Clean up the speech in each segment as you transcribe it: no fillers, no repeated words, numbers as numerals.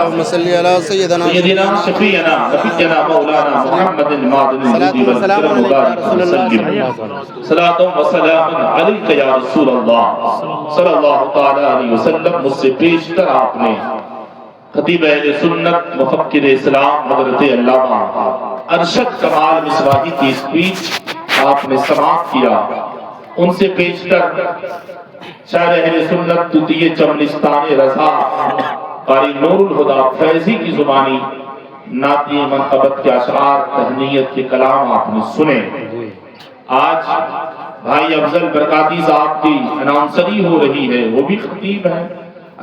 اللهم صل على سيدنا شفیعنا نبینا مولانا محمد المعدن والسلام علیکم یا رسول اللہ صلی اللہ علیہ وسلم صلاۃ و سلام علیک یا رسول اللہ صلی اللہ تعالی علیہ وسلم. مجھ سے پیشتر آپ نے خطیب اہل سنت مفکر اسلام حضرت علامہ ارشد کمال مصباحی کی اسپیچ آپ نے سماعت کیا. ان سے پیشتر شاعر اہل سنت طوطی چمنستان رضا قاری نور الہدیٰ فیضی کی زبانی نعتی منقبت کے اشعار تہنیت کے کلام آپ نے سنے. آج بھائی افضل برکاتی صاحب کی اناؤنسری ہو رہی ہے، وہ بھی خطیب ہیں،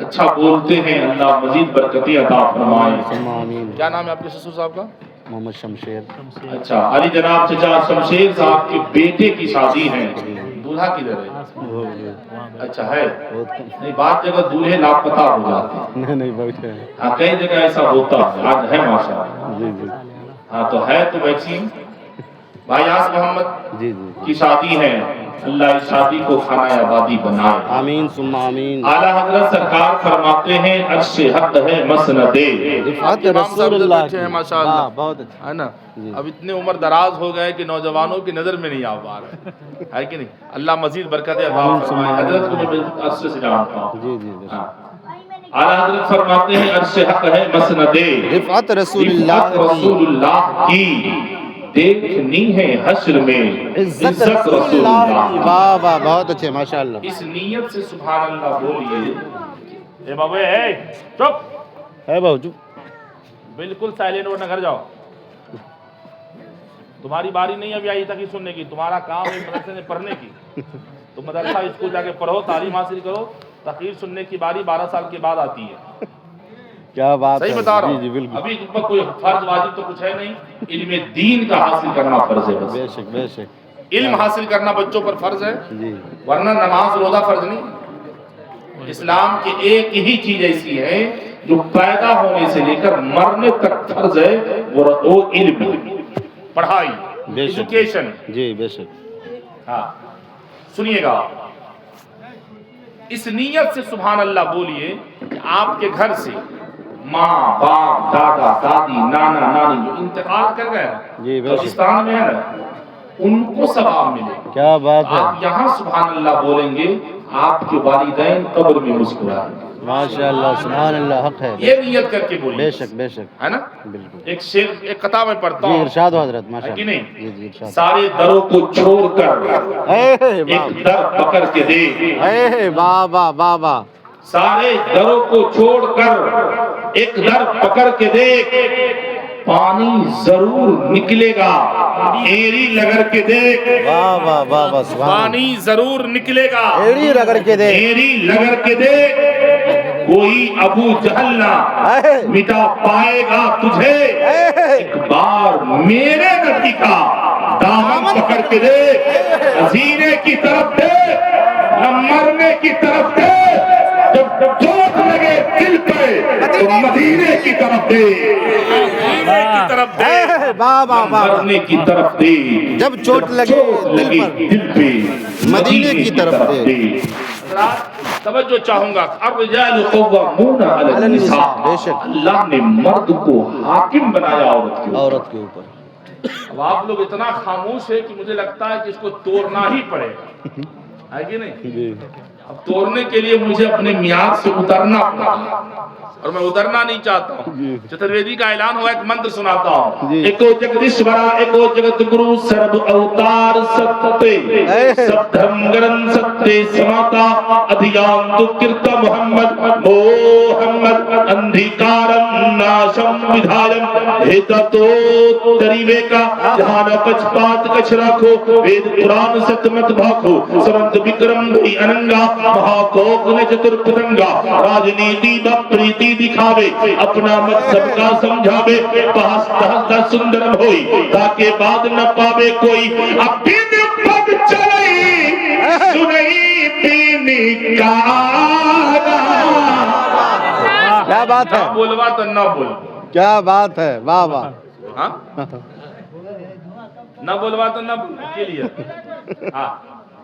اچھا بولتے ہیں، اللہ مزید برکتی عطا فرمائے. کیا نام ہے آپ کے سسر صاحب کا؟ محمد شمشیر. اچھا، علی جناب چچا شمشیر صاحب کے بیٹے کی شادی ہے. دولہا کدھر ہے؟ اچھا ہے، نہیں بعض جگہ دولہے لاپتہ ہو جاتے ہیں. نہیں بہت ہے. ہاں کئی جگہ ایسا ہوتا ہے، آج ہے ماشاءاللہ. جی جی ہاں تو ہے تو ویکسین. بھائی آس محمد جی جی کی شادی ہے، اللہ اس شادی کو خانہ آبادی بنائے. آمین ثم آمین. اعلیٰ حضرت سرکار فرماتے ہیں عرش حق ہے مسندے. رفعت رسول اللہ کی. ماشاءاللہ بہت اچھا ہے نا. اب اتنے عمر دراز ہو گئے کہ نوجوانوں کی نظر میں نہیں آ پا رہا ہے کہ نہیں. اللہ مزید برکت عطا فرمائے. حضرت کو میں عرصے سے جانتا ہوں. جی جی اعلیٰ حضرت فرماتے ہیں عرش حق ہے مسندے. رفعت رسول اللہ رفعت رسول اللہ کی دیکھنی ہے حشر میں عزت رسول اللہ کی. واہ واہ بہت اچھے ماشاءاللہ. اس نیت سے سبحان اللہ بولیے. اے بابو اے چپ ہے بہو چپ. بالکل سائلنٹ ورنہ گھر جاؤ. تمہاری باری نہیں ابھی آئی تقریر سننے کی، تمہارا کام ہے مدرسے میں پڑھنے کی. تم مدرسہ اسکول جا کے پڑھو، تعلیم حاصل کرو. تقریر سننے کی باری 12 سال کے بعد آتی ہے. کیا بات ہے. صحیح بتا رہا ہوں. جی جی بالکل. ابھی تم پر کوئی فرض واجب تو کچھ ہے نہیں. علم دین کا حاصل کرنا فرض ہے بس. بے شک بے شک. علم حاصل کرنا بچوں پر فرض ہے، جی ورنہ نماز روزہ فرض نہیں. اسلام کی ایک ہی چیز ایسی ہے جو پیدا ہونے سے لے کر مرنے تک فرض ہے، وہ علم، پڑھائی، بے شک. ایجوکیشن. جی بے شک. ہاں سنیے گا، اس نیت سے سبحان اللہ بولیے کہ آپ کے گھر سے ماں باپ دادا دادی نانا نانی جو انتقال کر گئے جی بے شک. پاکستان میں ہے نا، ان کو ثواب ملے. کیا بات ہے. آپ یہاں سبحان اللہ بولیں گے، آپ کے والدین قبر میں مسکرائیں. ماشاءاللہ سبحان اللہ حق ہے. یہ نیت کر کے بولیے. بے شک بے شک. ہے نا. بالکل. ایک شعر ایک قطعہ میں پڑھتا جی ہوں. ارشاد ہو حضرت ہے ماشاءاللہ. کہ نہیں؟ جی جی ارشاد. سارے دروں کو چھوڑ کر ایک در پکڑ کے دے. اے واہ واہ واہ واہ. سارے دروں کو چھوڑ کر ایک در پکڑ کے دیکھ، پانی ضرور نکلے گا. ایڑی رگڑ کے دیکھ، واہ واہ واہ واہ سبحان. پانی ضرور نکلے گا. ایڑی رگڑ کے دے. ایڑی رگڑ کے دیکھ، کوئی ابو جہل نہ مٹا پائے گا تجھے. ایک بار میرے نبی کا دامن پکڑ کے دیکھ، حسینے کی طرف دیکھ، نہ مرنے کی طرف دیکھ. جب چوٹ لگے دل پہ تو مدینے کی طرف دے. واہ واہ واہ. مرنے کی طرف دے. جب چوٹ لگے دل پہ مدینے کی طرف دے. توجہ چاہوں گا. الرجال قوامون علی النساء. بے شک. اللہ نے مرد کو حاکم بنایا عورت کے اوپر. اب آپ لوگ اتنا خاموش ہے کہ مجھے لگتا ہے کہ اس کو توڑنا ہی پڑے گا، ہے کہ نہیں؟ جی. اب توڑنے کے لیے مجھے اپنے میعاد سے اترنا پڑا، اور میں اترنا نہیں چاہتا ہوں. چترویدی کا اعلان ہوا، ایک منتر سناتا ہوں. ایکو جگدیشورا ایکو جگت گرو سرب اوتار ستتے سب دھرم گرن ستتے سماتا ادھیان تو کرتا محمد محمد اندھیکارم ناشم ودھایم ہیتا تو تریوے کا جہانا پچپات کچھ راکھو وید قرآن ستمت بھاکھو سمنت بکرم بھئی اننگا مہاکوک نے چتر پتنگا راجنیتی بپریتی دکھاوے اپنا مقصد کا سمجھاوے پہستا سندرم ہوئی تاکہ بعد نہ پاوے کوئی اب بین پگ چلئی سنئی بینی کارا. کیا بات ہے. بولوا تو نہ بول. کیا بات ہے. واہ واہ. نہ بولوا تو نہ بول کے لیے. ہاں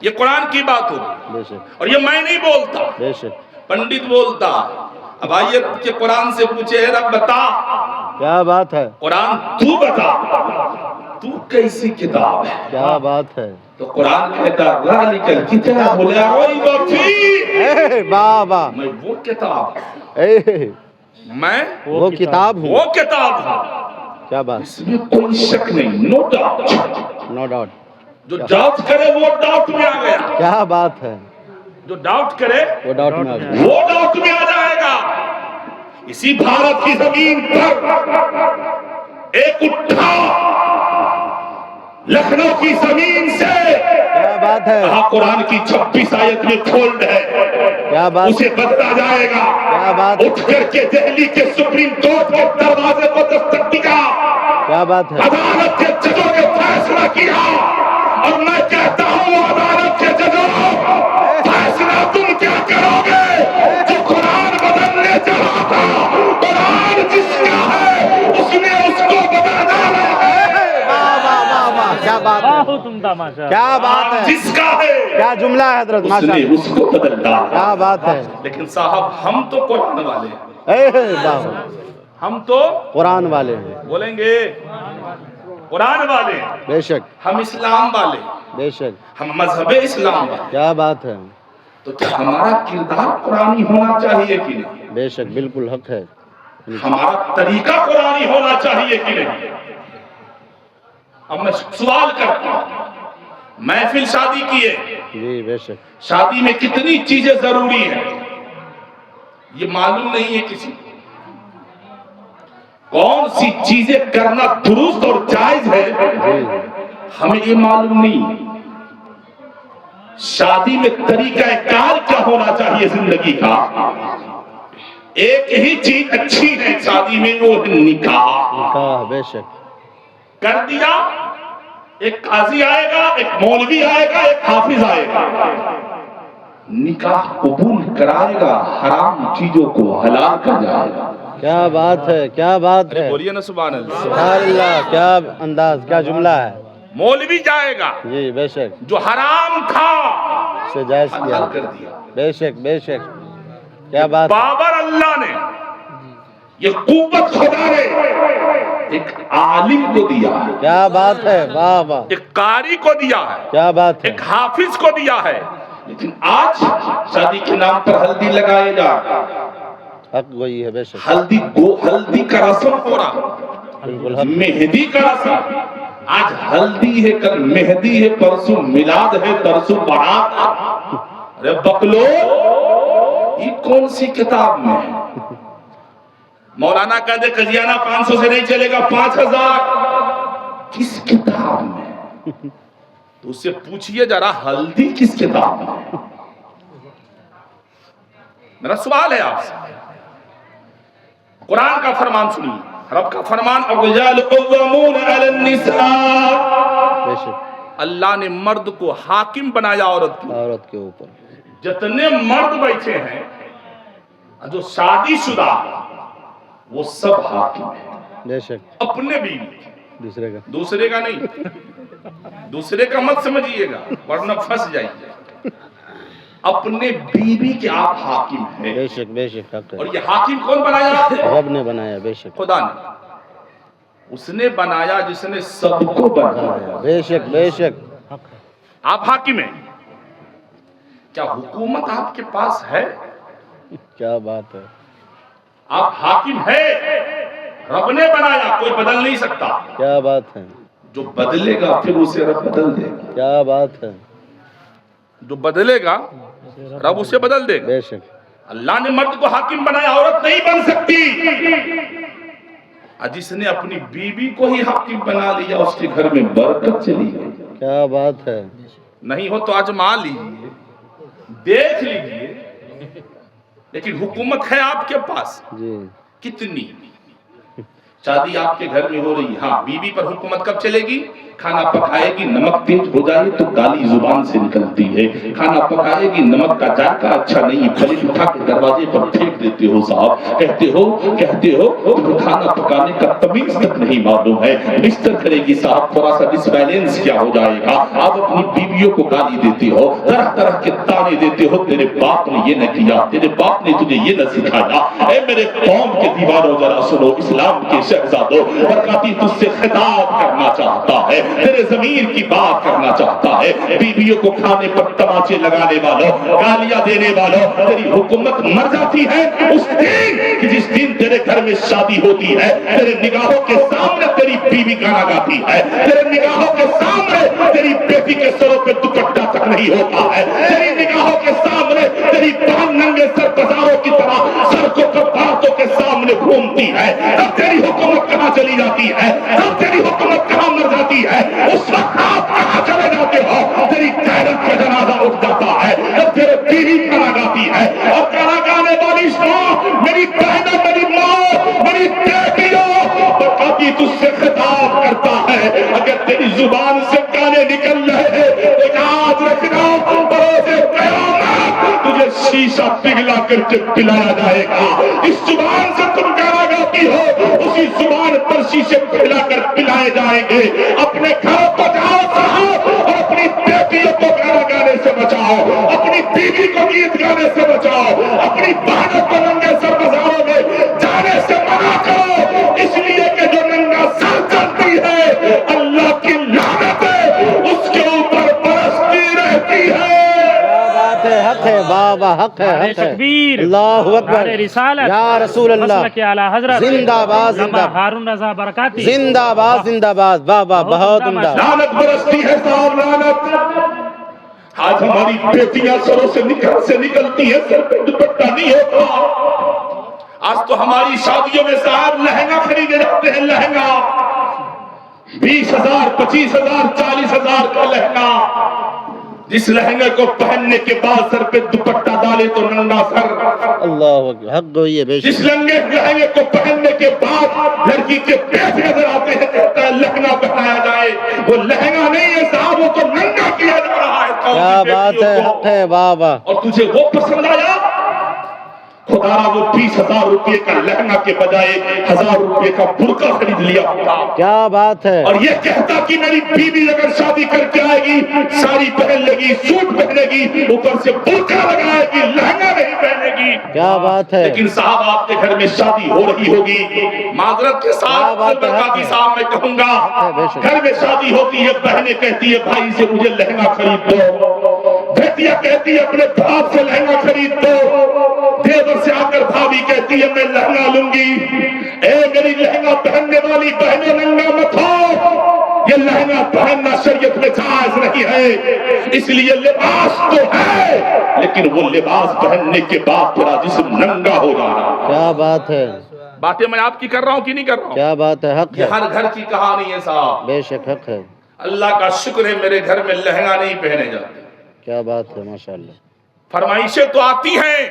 یہ قرآن کی بات ہو بے شک اور یہ میں نہیں بولتا، بے شک. پنڈت بولتا. اب آئیے کہ قرآن سے پوچھے رب بتا، کیا بات ہے قرآن تو بتا تو کیسی کتاب ہے؟ کیا بات ہے. تو قرآن کہتا ذالک الکتاب لا ریب فیہ، اے بابا میں وہ کتاب، اے میں وہ کتاب ہوں. وہ کتاب ہوں کیا بات. اس میں کوئی شک نہیں، نو ڈاؤٹ. No doubt. جو ڈاؤٹ کرے وہ ڈاؤٹ میں آ گیا، کیا بات ہے. جو ڈاؤٹ کرے وہ ڈاؤٹ میں آ گیا. وہ ڈاؤٹ میں آ جائے گا. اسی بھارت کی زمین پر ایک اٹھا لکھنؤ کی زمین سے، کیا بات ہے. کہا قرآن کی 26 آیت میں کھولڈ ہے، کیا بات. اسے بدلا جائے گا. کیا بات. اٹھ کر کے دہلی کے سپریم کورٹ کے دروازے کو دستک دیا، کیا بات ہے. عدالت کے ججوں نے فیصلہ کیا، اور میں کہتا ہوں عدالت کے ججوں، فیصلہ تم کیا کرو گے؟ جو قرآن بدلنے چلا تھا، قرآن جس کا ہے اس نے اس کو بدل ڈالا. واہ واہ واہ واہ. کیا بات ہے. بہت عمدہ ماشاء کیا بات ہے. جس کا ہے کیا جملہ ہے حضرت. اس ماشاء نے اللہ. اس کو بدل ڈالا. کیا بات ہے. لیکن صاحب ہم تو قرآن والے ہیں، اے بابا ہم تو قرآن والے ہیں. بولیں گے قرآن والے ہیں، بے شک ہم اسلام والے ہیں، بے شک. ہم مذہب اسلام والے. کیا بات ہے. تو کیا ہمارا کردار قرآنی ہونا چاہیے کہ نہیں؟ بے شک بالکل حق ہے. ہمارا طریقہ قرآنی ہونا چاہیے کہ نہیں؟ اب میں سوال کرتا ہوں، محفل شادی کی ہے، جی بے شک. شادی میں کتنی چیزیں ضروری ہیں یہ معلوم نہیں ہے کسی کو. کون سی چیزیں کرنا درست اور جائز ہے جی ہمیں یہ معلوم نہیں. شادی میں طریقہ کار کیا ہونا چاہیے زندگی کا؟ ایک ہی چیز اچھی ہے شادی میں، وہ ہے نکاح. نکاح. بے شک. کر دیا، ایک قاضی آئے گا، ایک مولوی آئے گا، ایک حافظ آئے گا، نکاح قبول کرائے گا، حرام چیزوں کو حلال کر جائے گا. کیا بات ہے. کیا بات ہے. بولیے نا سبحان اللہ. سبحان اللہ. کیا انداز. کیا جملہ ہے. مولوی جائے گا جی بے شک. جو حرام تھا سے جائز کیا. حلال کر دیا. بے شک بے شک. کیا بات. بابر اللہ نے یہ قوت خدا نے ایک عالم کو دیا ہے، کیا بات ہے. واہ واہ. ایک قاری کو دیا ہے، کیا بات ہے. ایک حافظ کو دیا ہے. لیکن آج شادی کے نام پر ہلدی لگائے گا، حق وہی ہے. بے شک ہلدی کا رسم ہو رہا، بالکل حق. مہندی کا رسم. آج ہلدی ہے، کل مہندی ہے، پرسوں میلاد ہے، ترسوں بارات. ارے بکلو یہ کون سی کتاب میں ہے؟ مولانا کہتے قضیانہ 500 سے نہیں چلے گا، 5000. کس کتاب میں؟ تو اس سے پوچھئے ذرا ہلدی کس کتاب میں؟ میرا سوال ہے آپ سے. قرآن کا فرمان سنیے، رب کا فرمان الرجال قوامون علی النساء. بے شک. اللہ نے مرد کو حاکم بنایا عورت کی. عورت کے اوپر. جتنے مرد بیٹھے ہیں جو شادی شدہ وہ سب حاکم ہیں. بے شک. اپنے بیوی، دوسرے کا. دوسرے کا نہیں، دوسرے کا مت سمجھیے گا ورنہ پھنس جائیں گے. اپنے بیوی کے آپ حاکم ہیں. بے شک بے شک. حق اور ہے. یہ حاکم کون بنایا؟ رب نے بنایا. بے شک. خدا نے. اس نے بنایا جس نے سب کو بنایا. بے شک بے شک. آپ حاکم ہیں. کیا حکومت آپ کے پاس ہے؟ کیا بات ہے. آپ حاکم ہے، رب نے بنایا، کوئی بدل نہیں سکتا. کیا بات ہے. جو بدلے گا پھر اسے رب بدل دے گا. کیا بات ہے. جو بدلے گا رب اسے بدل دے گا. بے شک. اللہ نے مرد کو حاکم بنایا، عورت نہیں بن سکتی. جس نے اپنی بیوی کو ہی حاکم بنا لیا اس کے گھر میں برکت چلی گئی. کیا بات ہے. نہیں ہو تو آزما لیجیے، دیکھ لیجیے. لیکن حکومت ہے آپ کے پاس جی. کتنی؟ شادی آپ کے گھر میں ہو رہی ہے، ہاں بیوی پر حکومت کب چلے گی؟ کھانا پکائے گی، نمک تیز ہو جائے تو گالی زبان سے نکلتی ہے، کھانا پکائے گی، نمک کا ذائقہ اچھا نہیں، پلیٹ اٹھا کے دروازے پر پھینک دیتے ہو صاحب، کہتے ہو تمہیں کھانا پکانے کا تمیز تک نہیں معلوم ہے، بستر کرے گی صاحب، تھوڑا سا ڈس بیلنس کیا ہو جائے گا، آپ اپنی بیویوں کو گالی دیتے ہو، طرح طرح کے تانے دیتے ہو، تیرے باپ نے یہ نہ کیا، تیرے باپ نے تجھے یہ نہ سکھایا۔ اے میرے قوم کے دیوانوں ذرا سنو، اسلام کے شہزادوں، برکاتی تجھ سے خطاب کرنا چاہتا ہے، تیرے ضمیر کی بات کرنا چاہتا ہے، بیویوں کو کھانے پر تماچے لگانے والوں، گالیاں دینے والوں، تیری حکومت مر جاتی ہے اس دن کہ جس دن تیرے گھر میں شادی ہوتی ہے، تیرے نگاہوں کے سامنے تیری بیوی گانا گاتی ہے، تیرے نگاہوں کے سامنے تیری بیٹی کے سروں پہ دوپٹہ تک نہیں ہوتا ہے، تیری نگاہوں کے سامنے تیری بہن ننگے سر بازاروں کی طرح سڑکوں پر باراتوں کے سامنے گھومتی ہے، تب تیری حکومت کہاں چلی جاتی ہے، تب تیری حکومت کہاں مر جاتی ہے، اس وقت آپ کہاں چلے جاتے ہو، تیری غیرت کا جنازہ اٹھ جاتا ہے، جب تیرے بیوی گانا گاتی ہے، اور گانا گانے والی ماں، میری بہنوں، میری ماں، میری بیٹیوں، برکاتی تجھ سے خطاب کرتا ہے، اگر تیری زبان سے گانے نکل رہے ہیں تو یاد رکھنا بروز قیامت تجھے شیشہ پگھلا کر کے پلایا جائے گا، اس زبان سے تم گانا گاتی ہو، اسی زبان پر شیشے پگھلا کر پلائے جائیں گے۔ اپنے گھروں کو جاؤ صاحب، اور اپنی بیٹیوں کو گانا گانے سے بچاؤ، اپنی بیوی کو گیت گانے سے بچاؤ، اپنی بہنوں کو ننگے سر بازاروں میں جانے سے منع کرو، اس لیے کہ جو ننگا سر چلتی ہے اللہ کی لعنت اس کے اوپر برستی رہتی ہے۔ حق ہے بابا، حق ہے، حق ہے، اللہ اکبر، یا رسول اللہ، زندہ باد، زندہ ہارون رضا برکاتی، زندہ باد، زندہ باد، بابا بہت عمدہ۔ لعنت برستی ہے صاحب، لعنت۔ آج ہماری بیٹیاں سروں سے نکلتی ہیں، سر پہ دوپٹہ نہیں ہوتا۔ آج تو ہماری شادیوں میں صاحب لہنگا خریدے جاتے ہیں، لہنگا 20,000 25,000 40,000 کا لہنگا، جس لہنگے کو پہننے کے بعد سر پہ دوپٹہ ڈالے تو ننگا سر، اللہ اکبر، حق گوئی ہے بے جس شک۔ لہنگے کو پہننے کے بعد لڑکی کے پیٹ نظر آتے ہیں، کہتا ہے لہنگا پہنایا جائے، وہ لہنگا نہیں ہے صاحب، وہ تو ننگا کیا جا رہا ہے قوم کیا کی بات ہے، بیٹیوں کو۔ حق ہے بابا۔ اور تجھے وہ پسند آیا، خدا وہ 20,000 روپے کا لہنگا کے بجائے 1,000 روپے کا برقع خرید لیا ہوتا، کیا بات ہے، اور یہ کہتا کہ میری بیوی اگر شادی کر کے آئے گی ساڑی پہن لے گی، سوٹ پہنے گی، اوپر سے برقع لگائے گی، لہنگا نہیں پہنے گی۔ کیا بات ہے، لیکن صاحب آپ کے گھر میں شادی ہو رہی ہوگی، معذرت کے ساتھ برکاتی صاحب میں کہوں گا، گھر میں شادی ہوتی ہے، بہنیں کہتی ہے بھائی سے مجھے لہنگا خرید دو، بیٹیاں کہتی ہے اپنے باپ سے لہنگا خرید دو، دیور سے آ کر بھابھی کہتی ہے میں لہنگا لوں گی۔ اے میری لہنگا پہننے والی بہنیں، ننگا مت ہو، یہ لہنگا پہننا شریعت میں جائز نہیں ہے، اس لیے لباس تو ہے لیکن وہ لباس پہننے کے بعد تیرا جسم ننگا ہو جانا۔ کیا بات ہے، باتیں میں آپ کی کر رہا ہوں کہ نہیں کر رہا ہوں؟ کیا بات ہے، حق ہے، یہ ہر گھر کی کہانی ہے صاحب، بے شک حق ہے، اللہ کا شکر ہے میرے گھر میں لہنگا نہیں پہنے جاتے۔ کیا بات ہے، ماشاءاللہ۔ فرمائشیں تو آتی ہیں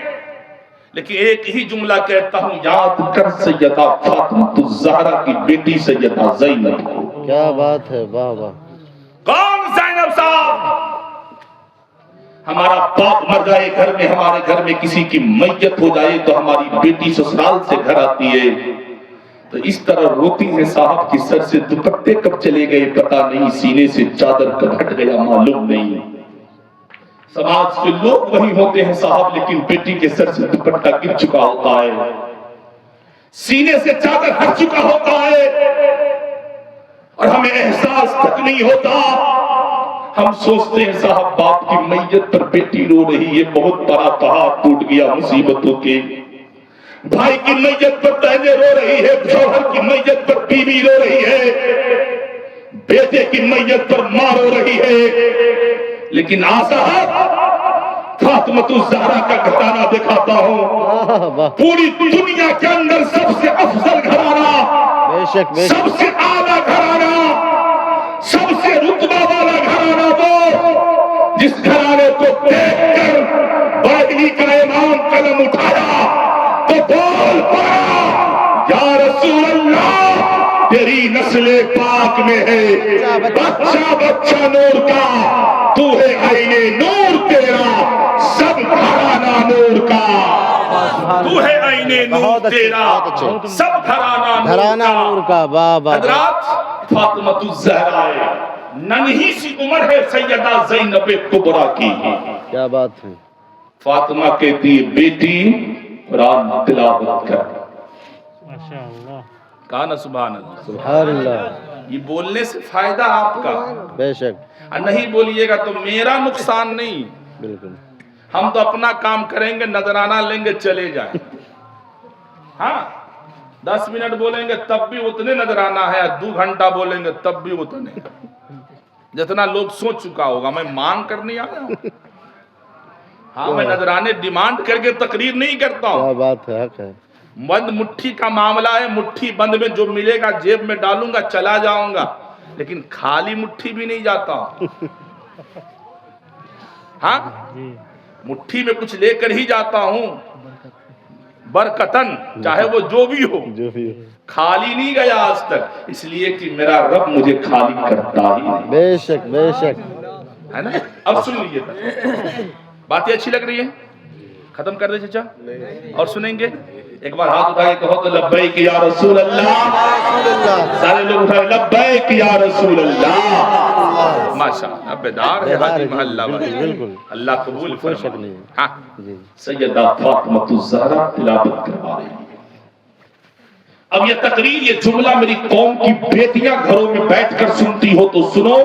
لیکن ایک ہی جملہ کہتا ہوں، یاد کر سیدہ فاطمہ الزہرا کی بیٹی سیدہ زینب کو۔ کیا بات ہے، واہ واہ، کون زینب صاحب؟ ہمارا باپ مر جائے گھر میں، ہمارے گھر میں کسی کی میت ہو جائے تو ہماری بیٹی سسرال سے گھر آتی ہے تو اس طرح روتی ہے صاحب کی سر سے دوپٹے کب چلے گئے پتہ نہیں، سینے سے چادر کب ہٹ گیا معلوم نہیں۔ سماج کے لوگ وہی ہوتے ہیں صاحب، لیکن بیٹی کے سر سے دوپٹہ گر چکا ہوتا ہے، سینے سے چادر ہٹ چکا ہوتا ہے، اور ہمیں احساس تک نہیں ہوتا۔ ہم سوچتے ہیں صاحب باپ کی میت پر بیٹی رو رہی ہے، بہت بڑا پہاڑ ٹوٹ گیا مصیبتوں کے، بھائی کی میت پر بہنیں رو رہی ہے، شوہر کی میت پر بیوی رو رہی ہے، بیٹے کی میت پر ماں رو رہی ہے، لیکن صاحب فاطمہ الزہرا کا گھرانہ دکھاتا ہوں، پوری دنیا کے اندر سب سے افضل گھرانہ، بے شک بے شک، سب سے اعلیٰ گھرانہ، سب سے رتبہ والا گھرانہ وہ جس گھرانے کو دیکھ کر بائبلی کا امام قلم اٹھایا تو بول پڑا یا رسول اللہ تیری نسل پاک میں ہے، بچہ بچہ نور کا، تو ہے عین نور تیرا، سب گھرانہ نور کا، تو ہے عین نور تیرا، سب گھرانہ نور کا۔ بابا حضرات فاطمہ الزہرا ننھی سی عمر ہے سیدہ زینب کبریٰ کی، کیا بات ہے، فاطمہ کہتی ہے بیٹی قرآن تلاوت کر، کہا نا سبحان اللہ، سبحان اللہ، یہ بولنے سے فائدہ آپ کا، بے شک، اور نہیں بولیے گا تو میرا نقصان نہیں، بالکل، ہم تو اپنا کام کریں گے، نظرانہ لیں گے، چلے جائیں، ہاں 10 منٹ بولیں گے تب بھی اتنے نظرانہ ہے، 2 گھنٹہ بولیں گے تب بھی اتنے، جتنا لوگ سوچ چکا ہوگا، میں مانگ کر نہیں آیا ہوں، ہاں میں نظرانے ڈیمانڈ کر کے تقریر نہیں کرتا ہوں، کیا بات ہے، حق ہے، بند مٹھی کا معاملہ ہے، مٹھی بند میں جو ملے گا جیب میں ڈالوں گا، چلا جاؤں گا، لیکن خالی مٹھی بھی نہیں جاتا ہوں، ہاں مٹھی میں کچھ لے کر ہی جاتا ہوں، برکتن، چاہے وہ جو بھی ہو، خالی نہیں گیا آج تک، اس لیے کہ میرا رب مجھے خالی کرتا ہی نہیں، بے شک، بے شک، ہے نا؟ اب سن لیجیے، باتیں اچھی لگ رہی ہیں، ختم کر دے چچا اور سنیں گے، ایک بار ہاتھ اٹھا کے کہو تو لبیک یا رسول اللہ، سارے لوگ اٹھائے لبیک یا رسول اللہ، ماشاءاللہ بیدار ہے حاجی محلہ بھائی، اللہ قبول فرمائے۔ ہاں سیدہ فاطمہ الزہرا تلاوت کروا رہی ہیں، اب یہ تقریر، یہ جملہ میری قوم کی بیٹیاں گھروں میں بیٹھ کر سنتی ہو تو سنو،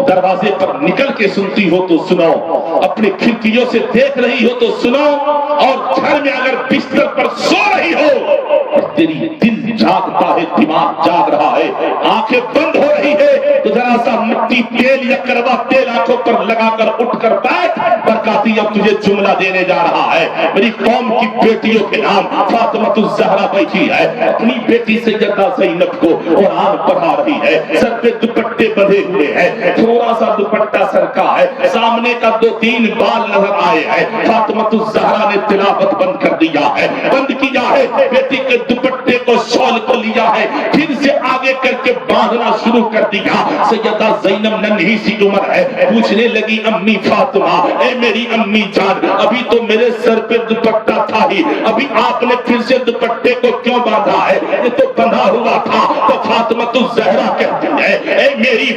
دروازے پر نکل کے سنتی ہو تو سنو، اپنے کھڑکیوں سے دیکھ رہی ہو تو سنو، اور گھر میں اگر بستر پر سو رہی ہو اور تیری دل جاگتا ہے، دماغ جاگ رہا ہے، آنکھیں بند ہو رہی ہے، تو ذرا سا مٹی تیل یا کڑوا تیل آنکھوں پر لگا کر اٹھ کر بیٹھ، برکاتی اب تجھے جملہ دینے جا رہا ہے، میری قوم کی بیٹیوں کے نام فاطمہ الزہرا بیٹھی ہے، اپنی بیٹی سیدہ زینب کو قرآن پڑھا رہی ہے، سر پہ دوپٹے بندھے ہوئے ہیں، تھوڑا سا دوپٹہ سر کا ہے، سامنے کا 2-3 بال نظر آئے ہیں، فاطمہ الزہرا نے تلاوت بند کر دیا ہے، بند کیا ہے، بیٹی کے دوپٹے کو شال کو لیا ہے، پھر سے آگے کر کے باندھنا شروع کر دیا، سیدہ زینب ننھی سی عمر ہے، پوچھنے لگی امی فاطمہ، اے میری امی جان، ابھی تو میرے سر پہ دوپٹہ تھا ہی، ابھی آپ نے پھر سے دوپٹے کو کیوں باندھا ہے، یہ تو بندھا ہوا تھا، تو فاطمہ الزہرا کہتی ہے، اے میری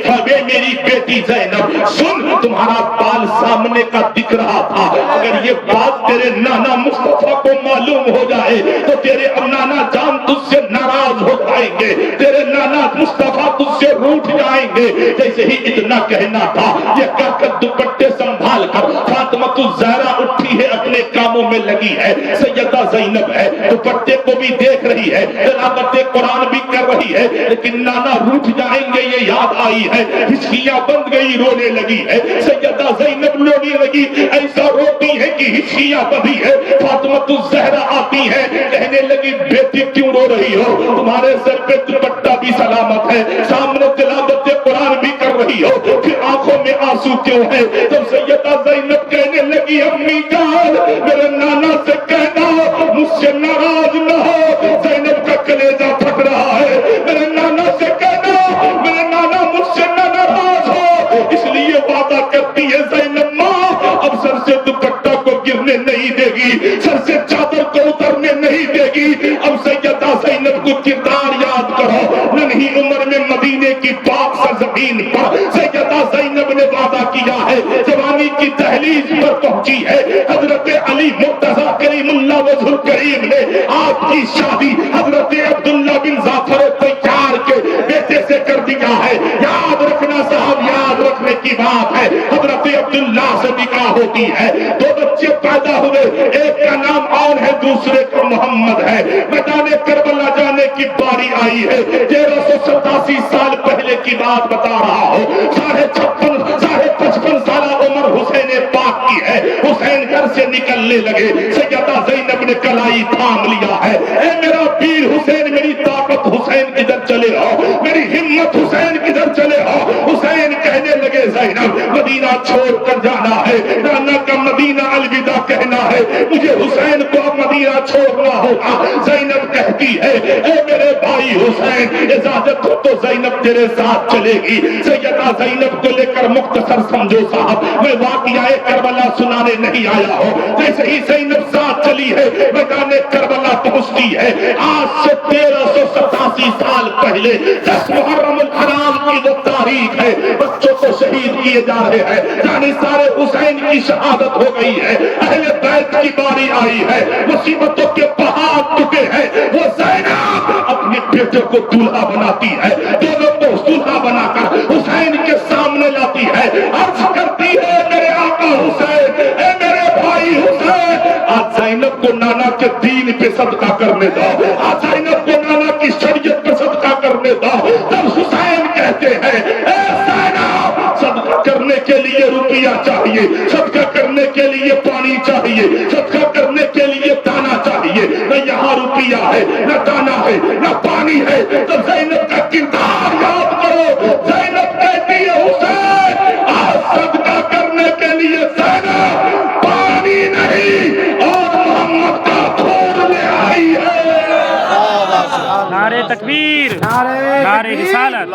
بیٹی زینب، سن، تمہارا بال سامنے کا دکھ رہا تھا، اگر یہ بات تیرے نانا مصطفیٰ کو معلوم ہو جائے تو تیرے نانا جان تجھ سے ناراض ہو جائیں گے، تیرے نانا مصطفیٰ تجھ سے روٹھ جائیں گے، جیسے ہی اتنا کہنا تھا، یہ کہہ کر دوپٹے سنبھال کر فاطمہ الزہرا اٹھی ہے، اپنے کاموں میں لگی ہے، سیدہ زینب ہے، دوپٹے کو بھی دیکھ رہی ہے، تلاوت قرآن بھی کر رہی ہے، لیکن نانا روٹھ جائیں گے یہ یاد آئی ہے، ہچکیاں بند گئی، رونے لگی ہے، سیدہ زینب رونے لگی، ایسا روتی ہے کہ ہچکیاں بندھی ہے، فاطمہ الزہرا آتی ہے، کہنے لگی بیٹی کیوں رو رہی ہو، تمہارے سر پہ دوپٹہ بھی سلامت ہے، سامنے تلاوت قرآن بھی کر رہی ہو، پھر آنکھوں میں آنسو کیوں ہے، تب سیدہ زینب کہنے لگی امی جان، میرے نانا سے کہنا مجھ سے ناراض نہ ہو، زینب کا کلیجہ پھٹ رہا ہے، میرے نانا سے کہنا میرے نانا مجھ سے نہ ناراض ہو، اس لیے وعدہ کرتی ہے زینب ماں، اب سر سے دوپٹہ کو گرنے نہیں دے گی، سر سے چادر کو اترنے نہیں دے گی، اب سیدہ زینب کو کردار یاد کرو، ننھی عمر میں مدینے کی پاک سرزمین پر سیدہ زینب نے وعدہ کیا ہے، جوانی کی دہلیز پر پہنچی ہے، حضرت علی مرتضی کریم اللہ وجہ الکریم نے آپ کی شادی حضرت عبداللہ بن جعفر طیار کے بیٹے سے کر دیا ہے، یاد رکھنا صاحب، یاد رکھنے کی بات ہے، حضرت عبداللہ سے نکاح ہوتی ہے، 2 بچے پیدا ہوئے، ایک کا نام اور ہے، دوسرے کا محمد ہے، میدان کربلا جانے کی باری آئی ہے، 1387 سال پہلے کی بات بتا رہا ہوں، 55 سالہ عمر حسین پاک کی ہے، حسین گھر سے نکلنے لگے، سیدہ زینب نے کلائی تھام لیا ہے، اے میرا پیر حسین، میری طاقت حسین کدھر چلے ہو، میری ہمت حسین کدھر چلے ہو، حسین کہنے لگے زینب مدینہ چھوڑ کر جانا ہے، نانا کا مدینہ الوداع کہنا ہے، مجھے حسین کو اب مدینہ چھوڑنا ہوگا، زینب کہتی ہے اے میرے بھائی حسین اجازت ہو تو زینب تیرے ساتھ چلے گی. سیدہ زینب کو لے کر مختصر سمجھو صاحب, میں واقعہ کربلا سنانے نہیں آیا ہوں. جیسے ہی زینب ساتھ چلی ہے میدان کربلا پہنچتی ہے. آج سے 1387 سال پہلے 10 محرم الحرام کی وہ تاریخ ہے, بچوں کو شہید کیے جا رہے ہیں, یعنی سارے حسین کی شہادت ہو گئی ہے. اہل بیت کی باری آئی ہے, مصیبتوں کے پہاڑ ٹوٹے ہیں. وہ زینب اپنے بیٹے کو دولہا بناتی ہے, دونوں کو دولہا بنا کر حسین کے سامنے لاتی ہے, عرض کرتی ہے میرے آقا حسین, اے میرے بھائی حسین, آج زینب کو نانا کے دین پہ صدقہ کرنے دو, آج زینب کو نانا کی شریعت پہ صدقہ کرنے دو. تب حسین کہتے ہیں اے زینب, صدقہ کرنے کے لیے روپیہ چاہیے, صدقہ کرنے کے لیے پانی چاہیے, صدقہ کرنے کے لیے دانا چاہیے. نہ یہاں روپیہ ہے, نہ دانا ہے, نہ پانی ہے. تو زینب کا کردار یاد کرو. زینب کہتی ہے حسین, آج صدقہ کرنے کے لیے زینب پانی نہیں اور محمد کا دھول لے آئی ہے. نعرہ تکبیر, نعرہ رسالت,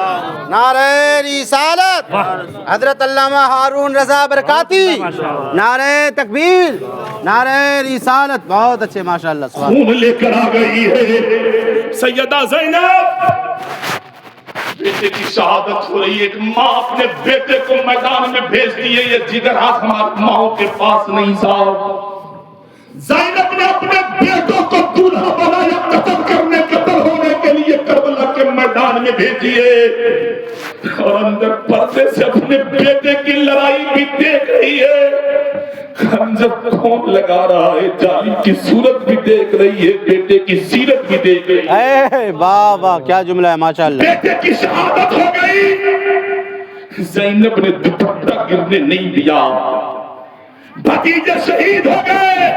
نعرہ رسالت, حضرت علامہ ہارون رضا برکاتی, نعرہ تکبیر, نعرہ رسالت. بہت اچھے ماشاءاللہ. خون لے کر آ گئی ہے سیدہ زینب. بیٹے کی شہادت ہو رہی ہے. ایک ماں اپنے بیٹے کو میدان میں بھیجتی ہے, یہ جگر ہاتھ ہماری ماں کے پاس نہیں صاحب. زینب نے اپنے بیٹوں کو دولہا بنایا, قتل ہونے کے لیے کربلا کے میدان میں بھیجیے, اور اندر پردے سے اپنے بیٹے کی لڑائی بھی دیکھ رہی ہے. خنجر کون لگا رہا ہے, جالی کی صورت بھی دیکھ رہی ہے, بیٹے کی سیرت بھی دیکھ رہی ہے. اے واہ واہ, کیا جملہ ہے ماشاءاللہ. بیٹے کی شہادت ہو گئی. زینب نے دوپٹہ گرنے نہیں دیا, بھتیجے شہید ہو گئے.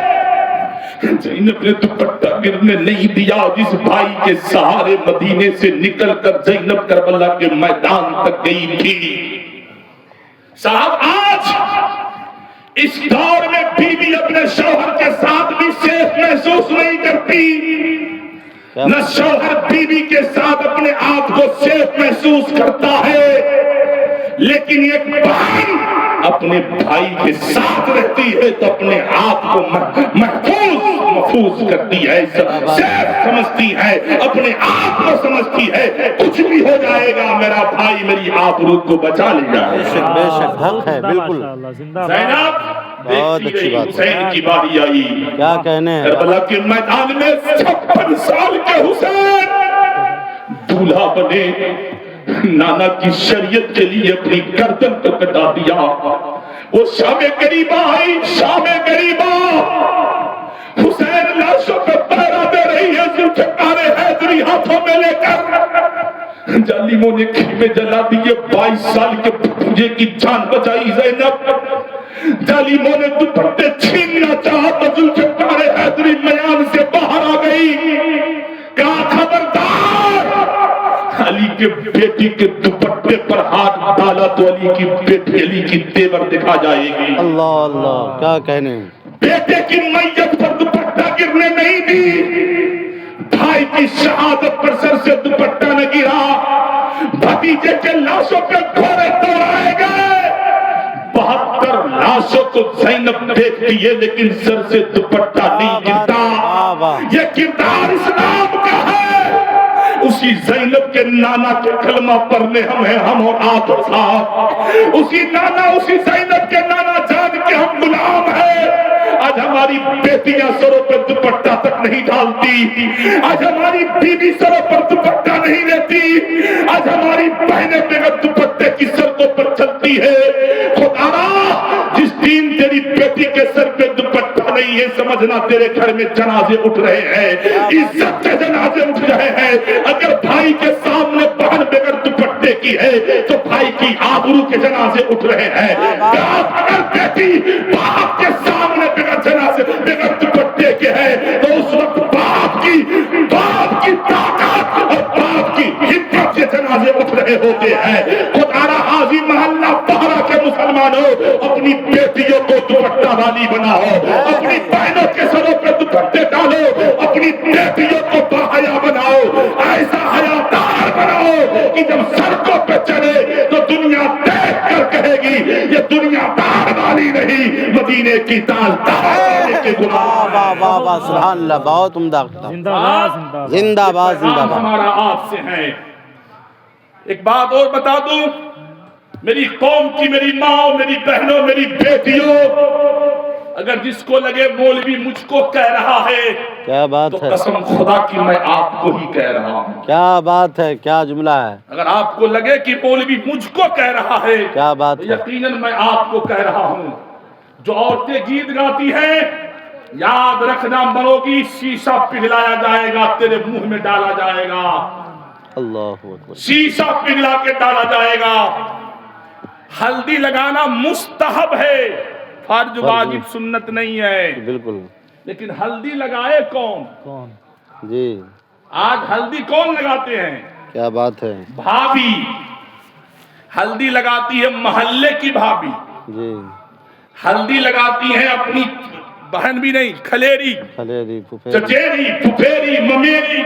زینب نے دوپٹہ گرنے نہیں دیا. جس بھائی کے سہارے مدینے سے نکل کر زینب کربلا کے میدان تک گئی تھی. صاحب آج اس دور میں بیوی اپنے شوہر کے ساتھ بھی سیف محسوس نہیں کرتی, نہ شوہر بیوی کے ساتھ اپنے آپ کو سیف محسوس کرتا ہے. لیکن ایک بہن اپنے بھائی کے ساتھ رہتی ہے تو اپنے آپ کو محفوظ کرتی ہے, سیف سمجھتی ہے, اپنے آپ کو سمجھتی ہے. کچھ بھی ہو جائے گا میرا بھائی میری آبرو کو بچا لے گا. بے شک حق ہے, بالکل. زینب بہت اچھی بات. حسین کی باری آئی. کیا کہنے ہیں. کربلا کے میدان میں 56 سال کے حسین دولہا بنے, نانا کی شریعت کے لیے اپنی گردن کو کٹا دیا. وہ شام غریبہ آئی, شام غریبہ. حسین لاشوں پہ پہرا دے رہی ہے, ذوالفقار حیدری ہاتھوں میں لے کر. ظالموں نے خیمے جلا دیے. 22 سال کے بھتیجے کی جان بچائی زینب. ظالموں نے دوپٹے چھیننا چاہا تو ذوالفقار حیدری میان سے باہر آ گئی. کہا خبردار, علی کے بیٹی کے دوپٹے پر ہاتھ ڈالا تو علی کی بیٹی علی کی تیور دکھا جائے گی. اللہ اللہ, کیا کہنے ہیں. بیٹے کی میت پر دوپٹہ گرنے نہیں دی, بھائی کی شہادت پر سر سے دوپٹہ نہ گرا. بھتیجے کے لاشوں پہ گھوڑے دوڑائے گئے. 72 لاشوں کو زینب دیکھتی ہے لیکن سر سے دوپٹہ نہیں گرتا. یہ کردار اسلام کا ہے. اسی زینب کے نانا کے کلمہ پڑھنے ہم ہیں, ہم اور آپ صاحب. اسی نانا, اسی زینب کے نانا جان کے ہم غلام ہیں. آج ہماری بیٹیاں سروں پر دوپٹہ تک نہیں ڈالتی. آج ہماری بیوی سروں پر دوپٹہ نہیں لیتی. آج ہماری بہنیں بغیر دوپٹے کی سڑکوں پر چلتی ہے. خدا جس دن تیری بیٹی کے سر پہ دوپٹہ نہیں ہے, سمجھنا تیرے گھر میں جنازے اٹھ رہے ہیں, عزت کے جنازے اٹھ رہے ہیں. اگر بھائی کے سامنے بہن بغیر دوپٹے کی ہے تو بھائی کی آبرو کے جنازے اٹھ رہے ہیں. اگر بیٹی باپ کے سامنے بغیر جنازے بغیر دوپٹے کے ہے تو اس وقت باپ کی طاقت اور باپ کی ہمت سے جنازے اٹھ رہے ہوتے ہیں. خدا را حاضی محلہ بہرا کے مسلمانوں, اپنی بیٹیوں کو دوپٹہ والی بناؤ, اپنی بہنوں کے سروں پہ دوپٹے ڈالو, اپنی بیٹیوں کو باحیا بناؤ. ایسا حیا مدینے کی دال کے غلام. واہ واہ واہ سبحان اللہ بہت عمدہ خطاب. زندہ باد زندہ باد. زندہ باد زندہ پیغام باد. ہمارا آپ سے ہے. ایک بات اور بتا دوں میری قوم کی میری ماں میری بہنوں میری بیٹیوں اگر جس کو لگے مولوی مجھ کو کہہ رہا ہے کیا بات تو ہے قسم خدا کی میں آپ کو ہی کہہ رہا ہوں. کیا بات ہے کیا جملہ ہے اگر آپ کو لگے کہ مولوی مجھ کو کہہ رہا ہے کیا بات تو ہے. یقیناً میں آپ کو کہہ رہا ہوں. جو عورتیں گیت گاتی ہیں یاد رکھنا مرو گی شیشہ پگھلایا جائے گا تیرے منہ میں ڈالا جائے گا. اللہ اکبر. شیشہ پگھلا کے ڈالا جائے گا. ہلدی لگانا مستحب ہے فرض واجب سنت نہیں ہے. بالکل لیکن ہلدی لگائے کون؟ کون؟ جی آج ہلدی کون لگاتے ہیں؟ کیا بات ہے. بھابھی ہلدی لگاتی ہے محلے کی بھابھی. جی ہلدی لگاتی ہیں اپنی بہن بھی نہیں کھلیری خلیری پھپھیری. چچیری پھپھیری ممیری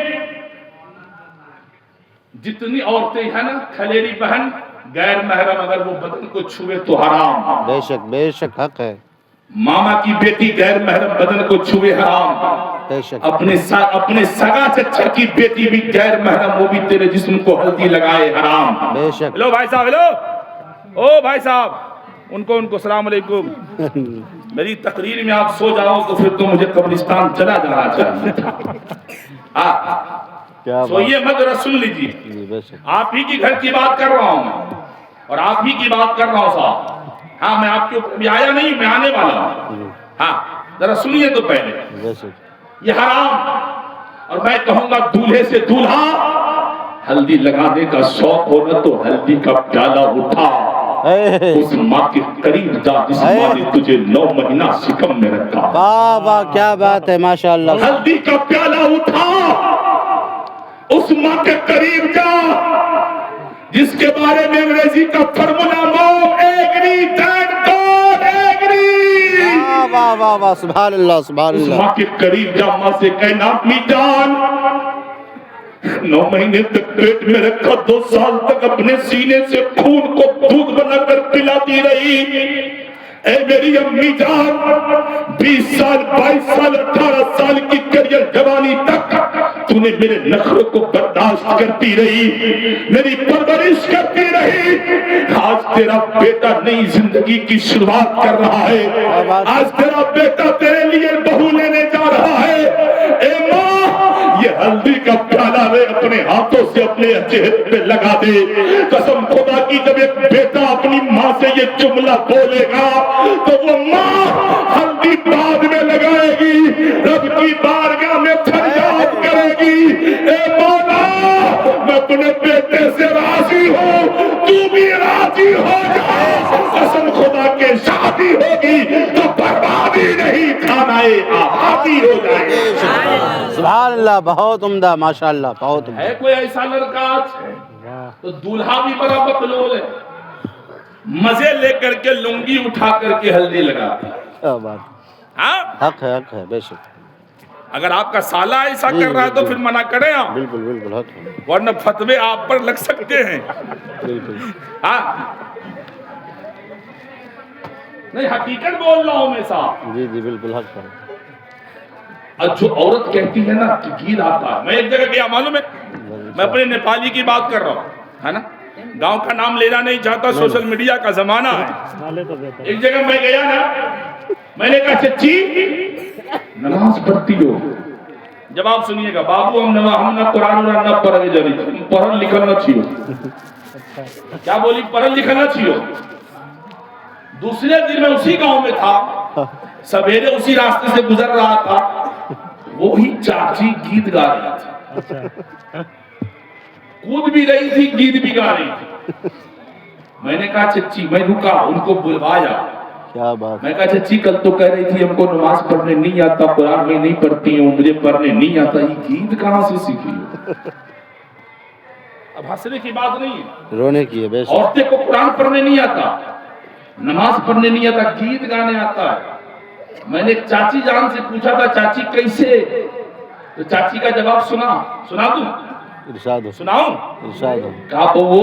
جتنی عورتیں ہیں نا کھلیری بہن غیر محرم اگر وہ بدن کو چھوئے تو حرام. بے شک حق ہے. ماما کی بیٹی غیر محرم بدن کو چھوئے حرام. بے شک اپنے سگا چچا کی بیٹی بھی غیر محرم وہ بھی تیرے جسم کو ہلدی لگائے حرام. بے شک. ہلو بھائی صاحب ہلو او بھائی صاحب ان کو السلام علیکم. میری تقریر میں آپ سو جاؤ تو پھر تو مجھے قبرستان چلا جانا چاہیے. کیا بات. سوئیے مت ذرا سن لیجیے. جی بے شک. آپ ہی کی گھر کی بات کر رہا ہوں میں اور آپ ہی کی بات کر رہا ہوں صاحب. ہاں میں آپ کے اوپر بھی آیا نہیں میں آنے والا ہوں. ہاں ذرا سنیے تو پہلے. بے شک. یہ حرام. اور میں کہوں گا دولہے سے دولہا ہلدی لگانے کا شوق ہونا تو ہلدی کا پیالہ اٹھا اس ماں کے قریب جا جس ماں نے تجھے 9 مہینہ شکم میں رکھا. واہ واہ کیا بات ہے ماشاءاللہ. ہلدی کا پیالہ اٹھا اس ماں کے قریب جا جس کے بارے میں انگریزی کا فرمولا موم ایگری دین گاڈ ایگری. واہ واہ واہ سبحان اللہ سبحان اس اللہ. ماں کے قریب جا ماں سے کہنا اپنی جان 9 مہینے تک پیٹ میں رکھا 2 سال تک اپنے سینے سے خون کو دودھ بنا کر پلاتی رہی. اے میری امی جان 20 سال 22 سال 18 سال کی کریئر جوانی تک تو نے میرے نخروں کو برداشت کرتی رہی میری پرورش کرتی رہی. آج تیرا بیٹا نئی زندگی کی شروعات کر رہا ہے. آج تیرا بیٹا تیرے لیے بہو لینے جا رہا ہے. اے ماں یہ ہلدی کا پیالہ میں اپنے ہاتھوں سے اپنے چہرے پہ لگا دے. قسم خدا کی جب ایک بیٹا اپنی ماں سے یہ جملہ بولے گا تو وہ ماں ہلدی بعد میں لگائے گی رب کی بارگاہ میں فریاد کرے گی اے مولا میں اپنے بیٹے سے راضی ہوں تو بھی راضی ہو جا. قسم خدا کے شادی ہوگی تو بربادی نہیں کھانا آبادی ہو جائے گا. سبحان اللہ بہت عمدہ ماشاءاللہ بہت عمدہ. ہے کوئی ایسا لڑکا تو دولہا بھی بڑا بکلول ہے مزے لے کر کے لنگی اٹھا کر کے ہلدی لگاتا. کیا بات. ہاں حق ہے بے شک. اگر آپ کا سالہ ایسا کر رہا ہے تو پھر منع کریں آپ بالکل بالکل حق ہے. ورنہ فتوے آپ پر لگ سکتے ہیں. بالکل. ہاں نہیں حقیقت بول رہا ہوں میں صاحب. جی جی بالکل حق ہے. اور جو عورت کہتی ہے نا کہ گیت آتا ہے میں ایک جگہ گیا معلوم ہے میں اپنے نیپالی کی بات کر رہا ہوں ہے نا گاؤں کا نام لینا نہیں چاہتا سوشل میڈیا کا زمانہ ہے. ایک جگہ میں گیا نا میں نے کہا چچی نماز پڑھتی ہو. جواب سنیے گا بابو ہم نہ قرآن نہ پڑھنے جانی پڑھن لکھنا چاہیے. کیا بولی پڑھن لکھنا چاہیے. دوسرے دن میں اسی گاؤں میں تھا سویرے اسی راستے سے گزر رہا تھا وہی چاچی گیت گا رہی تھی کود بھی رہی تھی گیت بھی گا رہی تھی. میں نے کہا چچی میں رکا ان کو بلوایا. کیا بات. میں کہا چچی کل تو کہہ رہی تھی ہم کو نماز پڑھنے نہیں آتا قرآن میں نہیں پڑھتی ہوں مجھے پڑھنے نہیں آتا یہ گیت کہاں سے سیکھی ہو. اب ہنسنے کی بات نہیں ہے رونے کی ہے بے شک. عورتیں کو قرآن پڑھنے نہیں آتا نماز پڑھنے نہیں آتا گیت گانے آتا ہے. میں نے چاچی جان سے پوچھا تھا چاچی کیسے تو چاچی کا جواب سنا دوں ارشاد ہو. سناؤں ارشاد ہو. کہا وہ